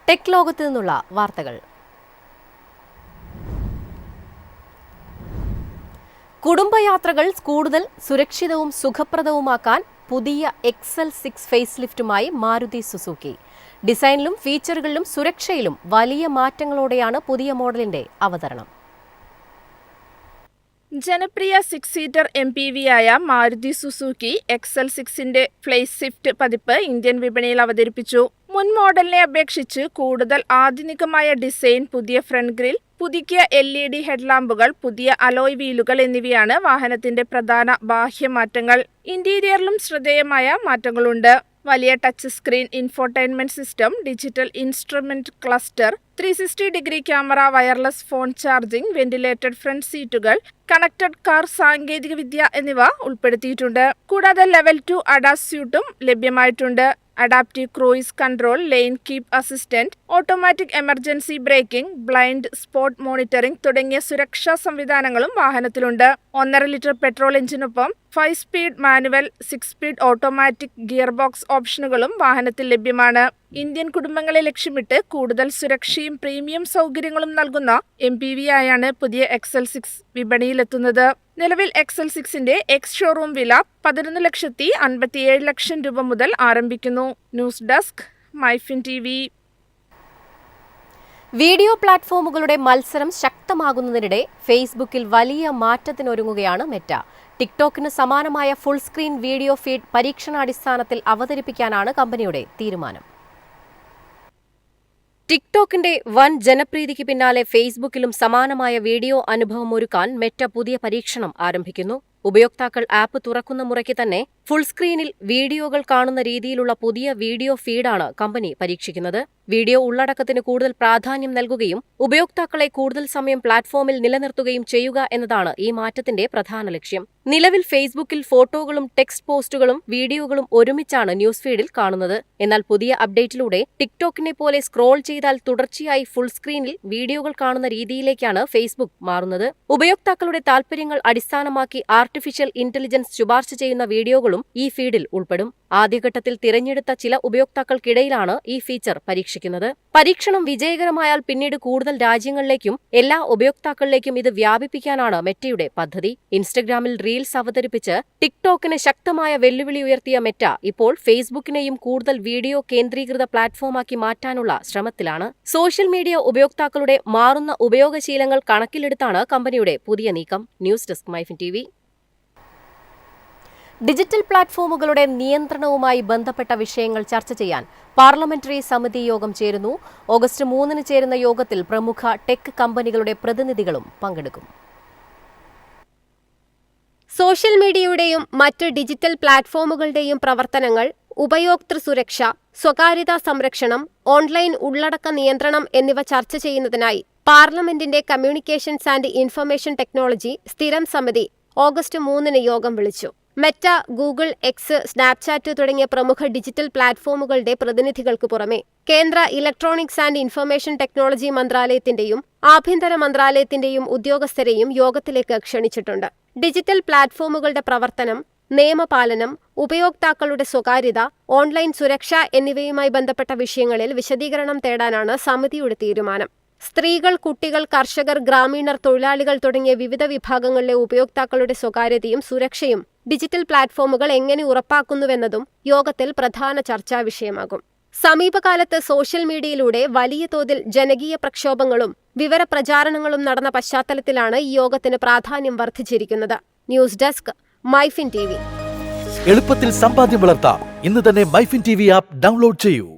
Tech ലോകത്ത് നിന്നുള്ള വാർത്തകൾ. കുടുംബയാത്രകൾ കൂടുതൽ സുരക്ഷിതവും സുഖപ്രദവുമാക്കാൻ പുതിയ XL6 ഫേസ് ലിഫ്റ്റുമായി മാരുതി സുസുക്കി. ഡിസൈനിലും ഫീച്ചറുകളിലും സുരക്ഷയിലും വലിയ മാറ്റങ്ങളോടെയാണ് പുതിയ മോഡലിന്റെ അവതരണം. ജനപ്രിയ 6 സീറ്റർ MPV-യായ മാരുതി സുസുക്കി XL6ന്റെ ഫേസ് ലിഫ്റ്റ് പതിപ്പ് ഇന്ത്യൻ വിപണിയിൽ അവതരിപ്പിച്ചു. മുൻ മോഡലിനെ അപേക്ഷിച്ച് കൂടുതൽ ആധുനികമായ ഡിസൈൻ, പുതിയ ഫ്രണ്ട് ഗ്രിൽ, പുതുക്കിയ LED ഹെഡ്ലാമ്പുകൾ, പുതിയ അലോയ് വീലുകൾ എന്നിവയാണ് വാഹനത്തിന്റെ പ്രധാന ബാഹ്യമാറ്റങ്ങൾ. ഇന്റീരിയറിലും ശ്രദ്ധേയമായ മാറ്റങ്ങളുണ്ട്. വലിയ touch screen infotainment system, digital instrument cluster, 360-ഡിഗ്രി camera, wireless phone charging, ventilated front സീറ്റുകൾ, കണക്റ്റഡ് കാർ സാങ്കേതികവിദ്യ എന്നിവ ഉൾപ്പെടുത്തിയിട്ടുണ്ട്. കൂടാതെ ലെവൽ 2 ADAS സ്യൂട്ടും ലഭ്യമായിട്ടുണ്ട്. Adaptive cruise control, lane keep assistant, automatic emergency braking, blind spot monitoring തുടങ്ങിയ സുരക്ഷാ സംവിധാനങ്ങളും വാഹനത്തിലുണ്ട്. 1.5 ലിറ്റർ പെട്രോൾ എഞ്ചിനൊപ്പം 5 speed manual, 6 speed automatic gear box ഓപ്ഷനുകളും വാഹനത്തിൽ ലഭ്യമാണ്. ഇന്ത്യൻ കുടുംബങ്ങളെ ലക്ഷ്യമിട്ട് കൂടുതൽ സുരക്ഷയും പ്രീമിയം സൗകര്യങ്ങളും നൽകുന്ന MPV-യായാണ് പുതിയ XL6 വിപണിയിലെത്തുന്നത്. നിലവിൽ XL6ന്റെ ഷോറൂം വില 11,57,00,000 രൂപ മുതൽ ആരംഭിക്കുന്നു. News desk, MyFin TV. Video പ്ലാറ്റ്ഫോമുകളുടെ മത്സരം ശക്തമാകുന്നതിനിടെ ഫേസ്ബുക്കിൽ വലിയ മാറ്റത്തിനൊരുങ്ങുകയാണ് മെറ്റ. ടിക്ടോക്കിന് സമാനമായ ഫുൾ സ്ക്രീൻ വീഡിയോ ഫീഡ് പരീക്ഷണാടിസ്ഥാനത്തിൽ അവതരിപ്പിക്കാനാണ് കമ്പനിയുടെ തീരുമാനം. ടിക്ടോക്കിന്റെ വൻ ജനപ്രീതിക്ക് പിന്നാലെ ഫേസ്ബുക്കിലും സമാനമായ വീഡിയോ അനുഭവം ഒരുക്കാൻ മെറ്റ പുതിയ പരീക്ഷണം ആരംഭിക്കുന്നു. ഉപയോക്താക്കൾ ആപ്പ് തുറക്കുന്ന മുറയ്ക്ക് തന്നെ ഫുൾ സ്ക്രീനിൽ വീഡിയോകൾ കാണുന്ന രീതിയിലുള്ള പുതിയ വീഡിയോ ഫീഡാണ് കമ്പനി പരീക്ഷിക്കുന്നത്. വീഡിയോ ഉള്ളടക്കത്തിന് കൂടുതൽ പ്രാധാന്യം നൽകുകയും ഉപയോക്താക്കളെ കൂടുതൽ സമയം പ്ലാറ്റ്ഫോമിൽ നിലനിർത്തുകയും ചെയ്യുക എന്നതാണ് ഈ മാറ്റത്തിന്റെ പ്രധാന ലക്ഷ്യം. നിലവിൽ ഫേസ്ബുക്കിൽ ഫോട്ടോകളും ടെക്സ്റ്റ് പോസ്റ്റുകളും വീഡിയോകളും ഒരുമിച്ചാണ് ന്യൂസ് ഫീഡിൽ കാണുന്നത്. എന്നാൽ പുതിയ അപ്ഡേറ്റിലൂടെ ടിക്ടോക്കിനെ പോലെ സ്ക്രോൾ ചെയ്താൽ തുടർച്ചയായി ഫുൾ സ്ക്രീനിൽ വീഡിയോകൾ കാണുന്ന രീതിയിലേക്കാണ് ഫേസ്ബുക്ക് മാറുന്നത്. ഉപയോക്താക്കളുടെ താൽപര്യങ്ങൾ അടിസ്ഥാനമാക്കി ആർട്ടിഫിഷ്യൽ ഇന്റലിജൻസ് ശുപാർശ ചെയ്യുന്ന വീഡിയോകളും ഈ ഫീഡിൽ ഉൾപ്പെടും. ആദ്യഘട്ടത്തിൽ തിരഞ്ഞെടുത്ത ചില ഉപയോക്താക്കൾക്കിടയിലാണ് ഈ ഫീച്ചർ പരീക്ഷിക്കുന്നത്. പരീക്ഷണം വിജയകരമായാൽ പിന്നീട് കൂടുതൽ രാജ്യങ്ങളിലേക്കും എല്ലാ ഉപയോക്താക്കളിലേക്കും ഇത് വ്യാപിപ്പിക്കാനാണ് മെറ്റയുടെ പദ്ധതി. ഇൻസ്റ്റഗ്രാമിൽ റീൽസ് അവതരിപ്പിച്ച് ടിക്ടോക്കിന് ശക്തമായ വെല്ലുവിളി ഉയർത്തിയ മെറ്റ ഇപ്പോൾ ഫേസ്ബുക്കിനെയും കൂടുതൽ വീഡിയോ കേന്ദ്രീകൃത പ്ലാറ്റ്ഫോമാക്കി മാറ്റാനുള്ള ശ്രമത്തിലാണ്. സോഷ്യൽ മീഡിയ ഉപയോക്താക്കളുടെ മാറുന്ന ഉപയോഗശീലങ്ങൾ കണക്കിലെടുത്താണ് കമ്പനിയുടെ പുതിയ നീക്കം. News desk, MyFin TV. Digital പ്ലാറ്റ്ഫോമുകളുടെ നിയന്ത്രണവുമായി ബന്ധപ്പെട്ട വിഷയങ്ങൾ ചർച്ച ചെയ്യാൻ പാർലമെന്ററി സമിതി യോഗം ചേരുന്നു. ഓഗസ്റ്റ് 3-ന് ചേരുന്ന യോഗത്തിൽ പ്രമുഖ ടെക് കമ്പനികളുടെ പ്രതിനിധികളും പങ്കെടുക്കും. സോഷ്യൽ മീഡിയയുടെയും മറ്റ് ഡിജിറ്റൽ പ്ലാറ്റ്ഫോമുകളുടെയും പ്രവർത്തനങ്ങൾ, ഉപയോക്തൃ സുരക്ഷ, സ്വകാര്യതാ സംരക്ഷണം, ഓൺലൈൻ ഉള്ളടക്ക നിയന്ത്രണം എന്നിവ ചർച്ച ചെയ്യുന്നതിനായി പാർലമെന്റിന്റെ കമ്മ്യൂണിക്കേഷൻസ് ആൻഡ് ഇൻഫർമേഷൻ ടെക്നോളജി സ്ഥിരം സമിതി ഓഗസ്റ്റ് 3-ന് യോഗം വിളിച്ചു. മെറ്റ, ഗൂഗിൾ, എക്സ്, സ്നാപ്ചാറ്റ് തുടങ്ങിയ പ്രമുഖ ഡിജിറ്റൽ പ്ലാറ്റ്ഫോമുകളുടെ പ്രതിനിധികൾക്ക് പുറമെ കേന്ദ്ര ഇലക്ട്രോണിക്സ് ആൻഡ് ഇൻഫർമേഷൻ ടെക്നോളജി മന്ത്രാലയത്തിന്റെയും ആഭ്യന്തര മന്ത്രാലയത്തിന്റെയും ഉദ്യോഗസ്ഥരെയും യോഗത്തിലേക്ക് ക്ഷണിച്ചിട്ടുണ്ട്. ഡിജിറ്റൽ പ്ലാറ്റ്ഫോമുകളുടെ പ്രവർത്തനം, നിയമപാലനം, ഉപയോക്താക്കളുടെ സ്വകാര്യത, ഓൺലൈൻ സുരക്ഷ എന്നിവയുമായി ബന്ധപ്പെട്ട വിഷയങ്ങളിൽ വിശദീകരണം തേടാനാണ് സമിതിയുടെ തീരുമാനം. സ്ത്രീകൾ, കുട്ടികൾ, കർഷകർ, ഗ്രാമീണർ, തൊഴിലാളികൾ തുടങ്ങിയ വിവിധ വിഭാഗങ്ങളിലെ ഉപയോക്താക്കളുടെ സ്വകാര്യതയും സുരക്ഷയും ഡിജിറ്റൽ പ്ലാറ്റ്ഫോമുകൾ എങ്ങനെ ഉറപ്പാക്കുന്നുവെന്നതും യോഗത്തിൽ പ്രധാന ചർച്ചാ വിഷയമാകും. സമീപകാലത്ത് സോഷ്യൽ മീഡിയയിലൂടെ വലിയ തോതിൽ ജനകീയ പ്രക്ഷോഭങ്ങളും വിവരപ്രചാരണങ്ങളും നടന്ന പശ്ചാത്തലത്തിലാണ് ഈ യോഗത്തിന് പ്രാധാന്യം വർദ്ധിച്ചിരിക്കുന്നത്. News desk, MyFin TV. എളുപ്പത്തിൽ സമ്പാദ്യം വളർത്താം. ഇന്ന് തന്നെ മൈഫിൻ TV ആപ്പ് ഡൗൺലോഡ് ചെയ്യൂ.